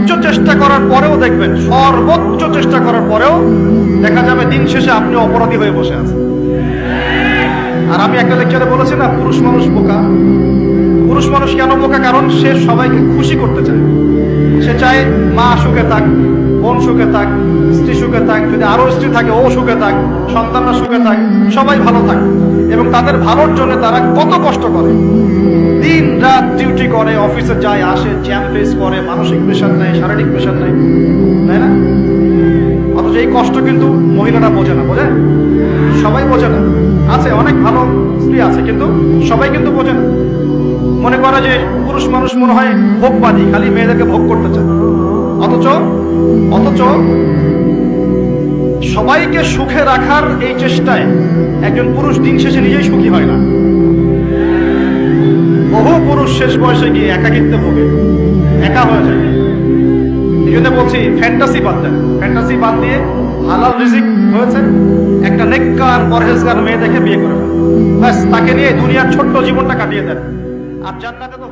সর্বোচ্চ চেষ্টা করার পরেও দেখবেন, সর্বোচ্চ চেষ্টা করার পরেও দেখা যাবে দিন শেষে আপনি অপরাধী হয়ে বসে আছেন। আর আমি একটা লেকচারে বলেছি না, পুরুষ মানুষ বোকা। পুরুষ মানুষ কেন বোকা? কারণ সে সবাইকে খুশি করতে চায়। সে চায় মা সুখে থাক, বোন সুখে থাক, স্ত্রী সুখে থাক, যদি আরো স্ত্রী থাকে ও সুখে থাক, সন্তানরা সুখে থাক, সবাই ভালো থাক। এবং তাদের ভালোর জন্য তারা কত কষ্ট করে, দিন রাত ডিউটি করে, অফিসে যায় আসে, জ্যাম ফেস করে, মানসিক প্রেশার নেয়, শারীরিক প্রেশার নেয়, তাই না? অথচ এই কষ্ট কিন্তু মহিলারা বোঝে না। বোঝে? সবাই বোঝে না। আছে অনেক ভালো স্ত্রী আছে, কিন্তু সবাই কিন্তু বোঝে না। মনে করে যে পুরুষ মানুষ মনে হয় ভোগবাদী, খালি মেয়েদেরকে ভোগ করতে চায়। অথচ সবাইকে সুখে রাখার এই চেষ্টায় একজন পুরুষ দিন শেষে নিজেই সুখী হয় না। বহু পুরুষ শেষ বয়সে গিয়ে একাকিত্বে ভোগে, একা হয়ে যায়। এই জন্য বলছি, ফ্যান্টাসি বাদ দেন। ফ্যান্টাসি বাদ দিয়ে হালাল রিজিক হয়েছে, একটা নেককার পরহেজগার মেয়ে দেখে বিয়ে করে ফেলেন, ব্যাস তাকে নিয়ে দুনিয়ার ছোট্ট জীবনটা কাটিয়ে দেন। আর জান্নাতে তো